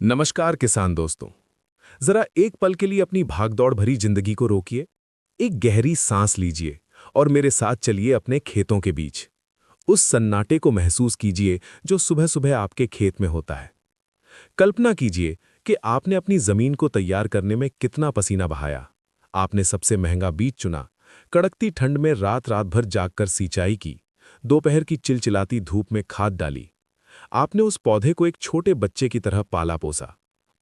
नमस्कार किसान दोस्तों। जरा एक पल के लिए अपनी भागदौड़ भरी जिंदगी को रोकिए। एक गहरी सांस लीजिए और मेरे साथ चलिए अपने खेतों के बीच। उस सन्नाटे को महसूस कीजिए जो सुबह सुबह आपके खेत में होता है। कल्पना कीजिए कि आपने अपनी जमीन को तैयार करने में कितना पसीना बहाया। आपने सबसे महंगा बीज चुना, कड़कती ठंड में रात रात भर जागकर सिंचाई की, दोपहर की चिलचिलाती धूप में खाद डाली। आपने उस पौधे को एक छोटे बच्चे की तरह पाला पोसा।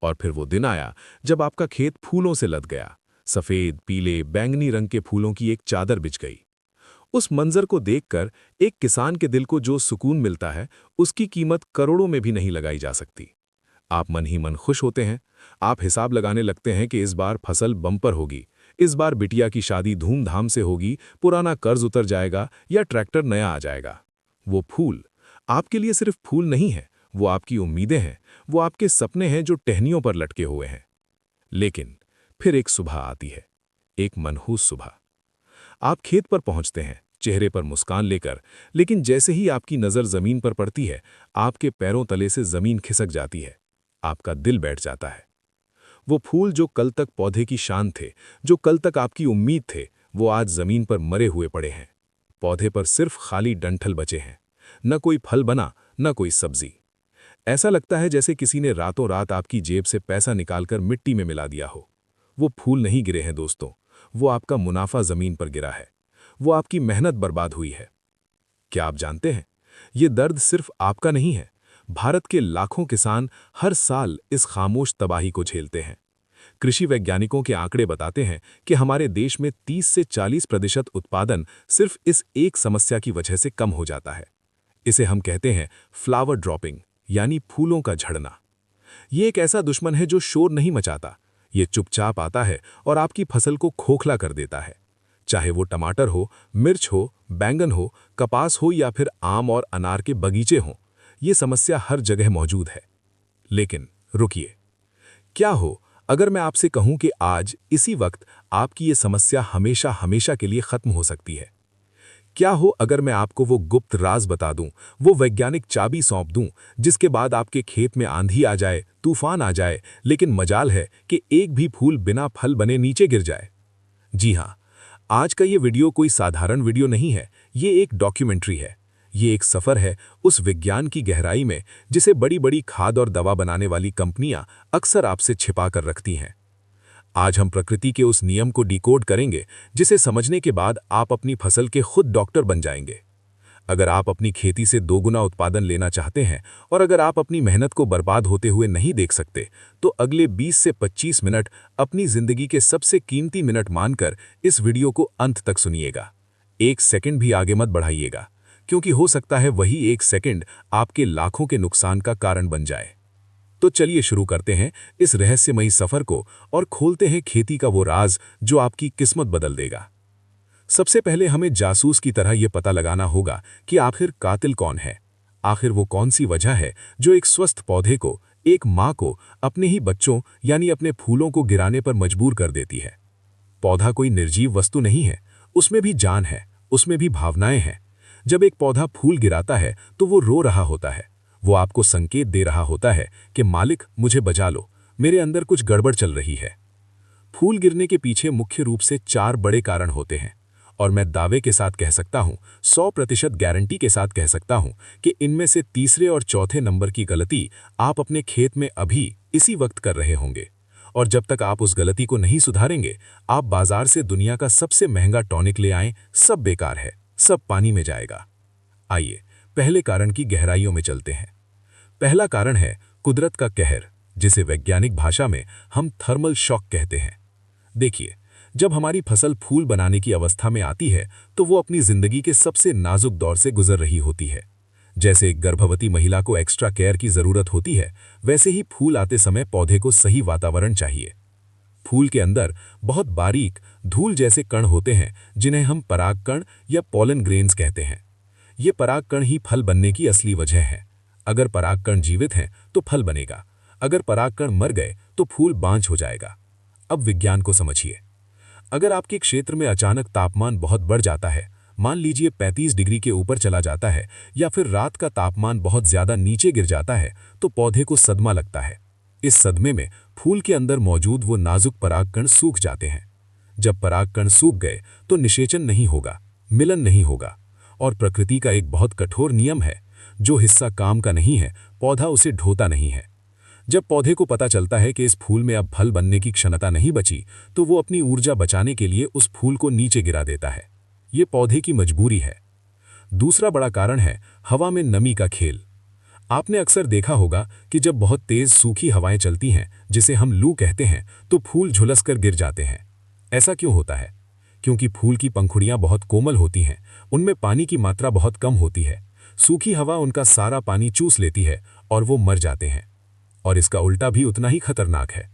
और फिर वो दिन आया जब आपका खेत फूलों से लद गया। सफेद, पीले, बैंगनी रंग के फूलों की एक चादर बिछ गई। उस मंजर को देखकर एक किसान के दिल को जो सुकून मिलता है, उसकी कीमत करोड़ों में भी नहीं लगाई जा सकती। आप मन ही मन खुश होते हैं। आप हिसाब लगाने लगते हैं कि इस बार फसल बम्पर होगी, इस बार बिटिया की शादी धूमधाम से होगी, पुराना कर्ज उतर जाएगा या ट्रैक्टर नया आ जाएगा। वो फूल आपके लिए सिर्फ फूल नहीं है, वो आपकी उम्मीदें हैं, वो आपके सपने हैं जो टहनियों पर लटके हुए हैं। लेकिन फिर एक सुबह आती है, एक मनहूस सुबह। आप खेत पर पहुंचते हैं, चेहरे पर मुस्कान लेकर, लेकिन जैसे ही आपकी नज़र जमीन पर पड़ती है, आपके पैरों तले से जमीन खिसक जाती है। आपका दिल बैठ जाता है। वो फूल जो कल तक पौधे की शान थे, जो कल तक आपकी उम्मीद थे, वो आज जमीन पर मरे हुए पड़े हैं। पौधे पर सिर्फ खाली डंठल बचे हैं। न कोई फल बना, न कोई सब्जी। ऐसा लगता है जैसे किसी ने रातों रात आपकी जेब से पैसा निकालकर मिट्टी में मिला दिया हो। वो फूल नहीं गिरे हैं दोस्तों, वो आपका मुनाफा जमीन पर गिरा है। वो आपकी मेहनत बर्बाद हुई है। क्या आप जानते हैं, ये दर्द सिर्फ आपका नहीं है। भारत के लाखों किसान हर साल इस खामोश तबाही को झेलते हैं। कृषि वैज्ञानिकों के आंकड़े बताते हैं कि हमारे देश में 30 से 40% उत्पादन सिर्फ इस एक समस्या की वजह से कम हो जाता है। इसे हम कहते हैं फ्लावर ड्रॉपिंग, यानी फूलों का झड़ना। ये एक ऐसा दुश्मन है जो शोर नहीं मचाता। ये चुपचाप आता है और आपकी फसल को खोखला कर देता है। चाहे वो टमाटर हो, मिर्च हो, बैंगन हो, कपास हो या फिर आम और अनार के बगीचे हों, ये समस्या हर जगह मौजूद है। लेकिन रुकिए, क्या हो अगर मैं आपसे कहूं कि आज इसी वक्त आपकी ये समस्या हमेशा हमेशा के लिए खत्म हो सकती है? क्या हो अगर मैं आपको वो गुप्त राज बता दूं, वो वैज्ञानिक चाबी सौंप दूं, जिसके बाद आपके खेत में आंधी आ जाए, तूफान आ जाए, लेकिन मजाल है कि एक भी फूल बिना फल बने नीचे गिर जाए? जी हाँ, आज का ये वीडियो कोई साधारण वीडियो नहीं है। ये एक डॉक्यूमेंट्री है। ये एक सफर है उस विज्ञान की गहराई में जिसे बड़ी बड़ी खाद और दवा बनाने वाली कंपनियां अक्सर आपसे छिपा कर रखती हैं। आज हम प्रकृति के उस नियम को डिकोड करेंगे जिसे समझने के बाद आप अपनी फसल के खुद डॉक्टर बन जाएंगे। अगर आप अपनी खेती से दोगुना उत्पादन लेना चाहते हैं और अगर आप अपनी मेहनत को बर्बाद होते हुए नहीं देख सकते, तो अगले 20 से 25 मिनट अपनी जिंदगी के सबसे कीमती मिनट मानकर इस वीडियो को अंत तक सुनिएगा। एक सेकंड भी आगे मत बढ़ाइएगा, क्योंकि हो सकता है वही एक सेकंड आपके लाखों के नुकसान का कारण बन जाए। तो चलिए शुरू करते हैं इस रहस्यमयी सफर को और खोलते हैं खेती का वो राज जो आपकी किस्मत बदल देगा। सबसे पहले हमें जासूस की तरह यह पता लगाना होगा कि आखिर कातिल कौन है। आखिर वो कौन सी वजह है जो एक स्वस्थ पौधे को, एक माँ को, अपने ही बच्चों यानी अपने फूलों को गिराने पर मजबूर कर देती है। पौधा कोई निर्जीव वस्तु नहीं है, उसमें भी जान है, उसमें भी भावनाएं हैं। जब एक पौधा फूल गिराता है तो वो रो रहा होता है। वो आपको संकेत दे रहा होता है कि मालिक, मुझे बचा लो, मेरे अंदर कुछ गड़बड़ चल रही है। फूल गिरने के पीछे मुख्य रूप से 4 बड़े कारण होते हैं, और मैं दावे के साथ कह सकता हूं, 100% गारंटी के साथ कह सकता हूं कि इनमें से तीसरे और चौथे नंबर की गलती आप अपने खेत में अभी इसी वक्त कर रहे होंगे। और जब तक आप उस गलती को नहीं सुधारेंगे, आप बाजार से दुनिया का सबसे महंगा टॉनिक ले आएं, सब बेकार है, सब पानी में जाएगा। आइए पहले कारण की गहराइयों में चलते हैं। पहला कारण है कुदरत का कहर, जिसे वैज्ञानिक भाषा में हम थर्मल शॉक कहते हैं। देखिए, जब हमारी फसल फूल बनाने की अवस्था में आती है तो वो अपनी जिंदगी के सबसे नाजुक दौर से गुजर रही होती है। जैसे एक गर्भवती महिला को एक्स्ट्रा केयर की जरूरत होती है, वैसे ही फूल आते समय पौधे को सही वातावरण चाहिए। फूल के अंदर बहुत बारीक धूल जैसे कण होते हैं जिन्हें हम परागकण या पॉलन ग्रेन्स कहते हैं। ये परागकण ही फल बनने की असली वजह है। अगर परागकण जीवित हैं तो फल बनेगा, अगर परागकण मर गए तो फूल बांझ हो जाएगा। अब विज्ञान को समझिए। अगर आपके क्षेत्र में अचानक तापमान बहुत बढ़ जाता है, मान लीजिए 35 डिग्री के ऊपर चला जाता है, या फिर रात का तापमान बहुत ज्यादा नीचे गिर जाता है, तो पौधे को सदमा लगता है। इस सदमे में फूल के अंदर मौजूद वो नाजुक परागकण सूख जाते हैं। जब परागकण सूख गए तो निषेचन नहीं होगा, मिलन नहीं होगा। और प्रकृति का एक बहुत कठोर नियम है, जो हिस्सा काम का नहीं है, पौधा उसे ढोता नहीं है। जब पौधे को पता चलता है कि इस फूल में अब फल बनने की क्षमता नहीं बची, तो वो अपनी ऊर्जा बचाने के लिए उस फूल को नीचे गिरा देता है। ये पौधे की मजबूरी है। दूसरा बड़ा कारण है हवा में नमी का खेल। आपने अक्सर देखा होगा कि जब बहुत तेज सूखी हवाएं चलती हैं, जिसे हम लू कहते हैं, तो फूल झुलसकर गिर जाते हैं। ऐसा क्यों होता है? क्योंकि फूल की पंखुड़ियां बहुत कोमल होती हैं, उनमें पानी की मात्रा बहुत कम होती है। सूखी हवा उनका सारा पानी चूस लेती है और वो मर जाते हैं। और इसका उल्टा भी उतना ही खतरनाक है।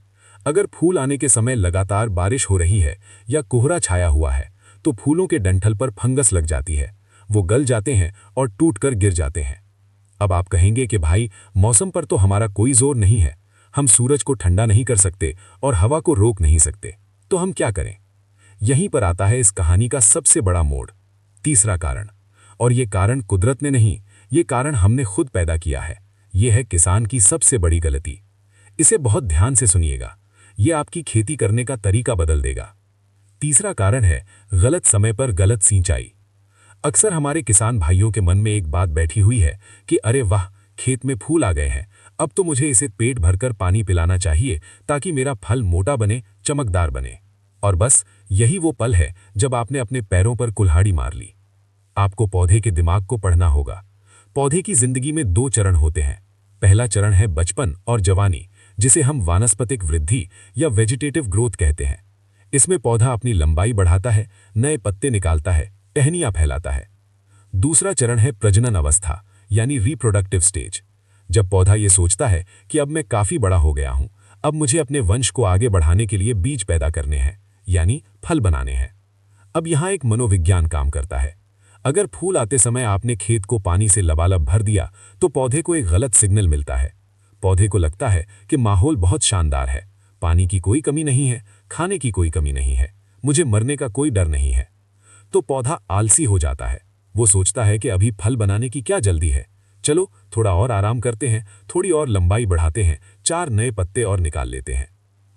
अगर फूल आने के समय लगातार बारिश हो रही है या कोहरा छाया हुआ है, तो फूलों के डंठल पर फंगस लग जाती है, वो गल जाते हैं और टूटकर गिर जाते हैं। अब आप कहेंगे कि भाई, मौसम पर तो हमारा कोई जोर नहीं है, हम सूरज को ठंडा नहीं कर सकते और हवा को रोक नहीं सकते, तो हम क्या करें? यहीं पर आता है इस कहानी का सबसे बड़ा मोड़, तीसरा कारण। और ये कारण कुदरत ने नहीं, ये कारण हमने खुद पैदा किया है। ये है किसान की सबसे बड़ी गलती। इसे बहुत ध्यान से सुनिएगा, ये आपकी खेती करने का तरीका बदल देगा। तीसरा कारण है गलत समय पर गलत सिंचाई। अक्सर हमारे किसान भाइयों के मन में एक बात बैठी हुई है कि अरे वाह, खेत में फूल आ गए हैं, अब तो मुझे इसे पेट भरकर पानी पिलाना चाहिए ताकि मेरा फल मोटा बने, चमकदार बने। और बस यही वो पल है जब आपने अपने पैरों पर कुल्हाड़ी मार ली। आपको पौधे के दिमाग को पढ़ना होगा। पौधे की जिंदगी में दो चरण होते हैं। पहला चरण है बचपन और जवानी, जिसे हम वानस्पतिक वृद्धि या वेजिटेटिव ग्रोथ कहते हैं। इसमें पौधा अपनी लंबाई बढ़ाता है, नए पत्ते निकालता है, टहनियां फैलाता है। दूसरा चरण है प्रजनन अवस्था, यानी रिप्रोडक्टिव स्टेज। जब पौधा ये सोचता है कि अब मैं काफी बड़ा हो गया हूं, अब मुझे अपने वंश को आगे बढ़ाने के लिए बीज पैदा करने हैं, यानी फल बनाने हैं। अब यहां एक मनोविज्ञान काम करता है। अगर फूल आते समय आपने खेत को पानी से लबालब भर दिया, तो पौधे को एक गलत सिग्नल मिलता है। पौधे को लगता है कि माहौल बहुत शानदार है, पानी की कोई कमी नहीं है, खाने की कोई कमी नहीं है, मुझे मरने का कोई डर नहीं है। तो पौधा आलसी हो जाता है। वो सोचता है कि अभी फल बनाने की क्या जल्दी है, चलो थोड़ा और आराम करते हैं, थोड़ी और लंबाई बढ़ाते हैं, 4 नए पत्ते और निकाल लेते हैं।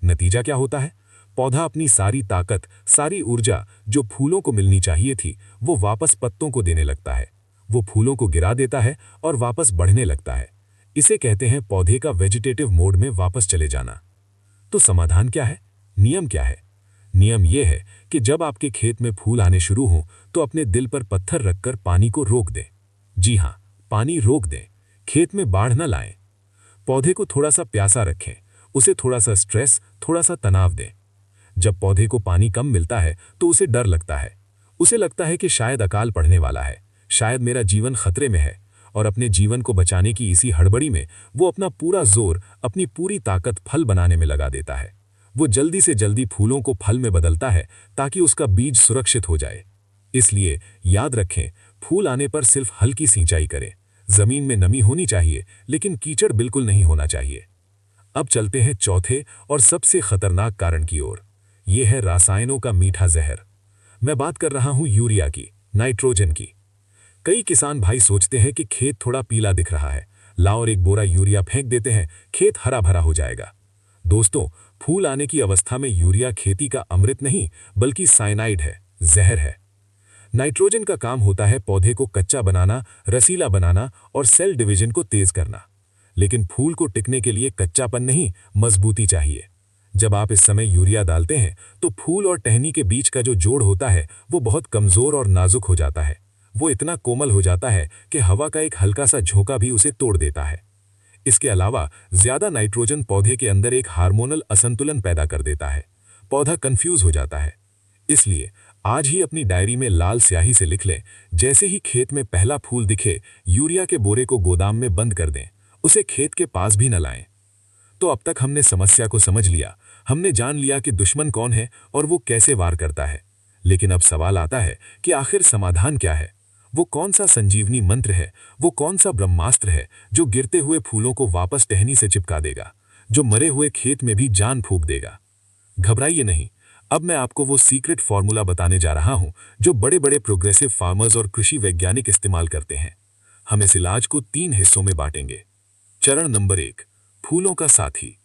नतीजा क्या होता है? पौधा अपनी सारी ताकत, सारी ऊर्जा जो फूलों को मिलनी चाहिए थी, वो वापस पत्तों को देने लगता है। वो फूलों को गिरा देता है और वापस बढ़ने लगता है। इसे कहते हैं पौधे का वेजिटेटिव मोड में वापस चले जाना। तो समाधान क्या है? नियम क्या है? नियम यह है कि जब आपके खेत में फूल आने शुरू हों, तो अपने दिल पर पत्थर रखकर पानी को रोक दें। जी हां, पानी रोक दें। खेत में बाढ़ न लाएं। पौधे को थोड़ा सा प्यासा रखें, उसे थोड़ा सा स्ट्रेस, थोड़ा सा तनाव दें। जब पौधे को पानी कम मिलता है तो उसे डर लगता है। उसे लगता है कि शायद अकाल पड़ने वाला है, शायद मेरा जीवन खतरे में है। और अपने जीवन को बचाने की इसी हड़बड़ी में वो अपना पूरा जोर, अपनी पूरी ताकत फल बनाने में लगा देता है। वो जल्दी से जल्दी फूलों को फल में बदलता है ताकि उसका बीज सुरक्षित हो जाए। इसलिए याद रखें, फूल आने पर सिर्फ हल्की सिंचाई करें। जमीन में नमी होनी चाहिए, लेकिन कीचड़ बिल्कुल नहीं होना चाहिए। अब चलते हैं चौथे और सबसे खतरनाक कारण की ओर। यह है रासायनों का मीठा जहर। मैं बात कर रहा हूं यूरिया की, नाइट्रोजन की। कई किसान भाई सोचते हैं कि खेत थोड़ा पीला दिख रहा है, लाओ और एक बोरा यूरिया फेंक देते हैं, खेत हरा भरा हो जाएगा। दोस्तों, फूल आने की अवस्था में यूरिया खेती का अमृत नहीं, बल्कि साइनाइड है, जहर है। नाइट्रोजन का काम होता है पौधे को कच्चा बनाना, रसीला बनाना और सेल डिवीजन को तेज करना। लेकिन फूल को टिकने के लिए कच्चापन नहीं, मजबूती चाहिए। जब आप इस समय यूरिया डालते हैं, तो फूल और टहनी के बीच का जो जोड़ होता है, वो बहुत कमजोर और नाजुक हो जाता है। वो इतना कोमल हो जाता है कि हवा का एक हल्का सा झोंका भी उसे तोड़ देता है। इसके अलावा ज्यादा नाइट्रोजन पौधे के अंदर एक हार्मोनल असंतुलन पैदा कर देता है। पौधा कंफ्यूज हो जाता है। इसलिए आज ही अपनी डायरी में लाल स्याही से लिख लें, जैसे ही खेत में पहला फूल दिखे, यूरिया के बोरे को गोदाम में बंद कर दें, उसे खेत के पास भी न लाएं। तो अब तक हमने समस्या को समझ लिया, हमने जान लिया कि दुश्मन कौन है और वो कैसे वार करता है। लेकिन अब सवाल आता है कि आखिर समाधान क्या है? वो कौन सा संजीवनी मंत्र है, वो कौन सा ब्रह्मास्त्र है जो गिरते हुए फूलों को वापस टहनी से चिपका देगा, जो मरे हुए खेत में भी जान फूंक देगा? घबराइए नहीं, अब मैं आपको वो सीक्रेट फॉर्मूला बताने जा रहा हूं जो बड़े बड़े प्रोग्रेसिव फार्मर्स और कृषि वैज्ञानिक इस्तेमाल करते हैं। हम इस इलाज को 3 हिस्सों में बांटेंगे। चरण नंबर 1, फूलों का साथी।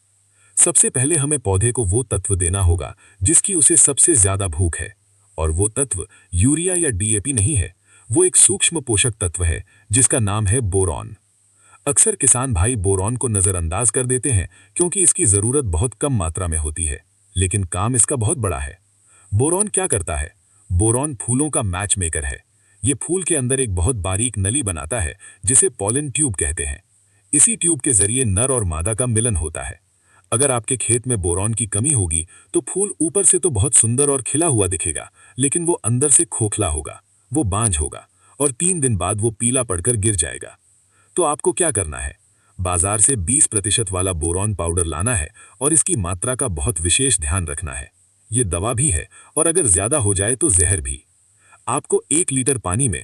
सबसे पहले हमें पौधे को वो तत्व देना होगा जिसकी उसे सबसे ज्यादा भूख है, और वो तत्व यूरिया या डीएपी नहीं है, वो एक सूक्ष्म पोषक तत्व है जिसका नाम है बोरॉन। अक्सर किसान भाई बोरॉन को नजरअंदाज कर देते हैं क्योंकि इसकी जरूरत बहुत कम मात्रा में होती है, लेकिन काम इसका बहुत बड़ा है। बोरॉन क्या करता है? बोरॉन फूलों का मैच मेकर है। ये फूल के अंदर एक बहुत बारीक नली बनाता है जिसे पॉलन ट्यूब कहते हैं। इसी ट्यूब के जरिए नर और मादा का मिलन होता है। अगर आपके खेत में बोरॉन की कमी होगी तो फूल ऊपर से तो बहुत सुंदर और खिला हुआ दिखेगा, लेकिन वो अंदर से खोखला होगा, वो बांझ होगा और 3 दिन बाद वो पीला पड़कर गिर जाएगा। तो आपको क्या करना है? बाजार से 20% वाला बोरॉन पाउडर लाना है और इसकी मात्रा का बहुत विशेष ध्यान रखना है। ये दवा भी है और अगर ज्यादा हो जाए तो जहर भी। आपको 1 लीटर पानी में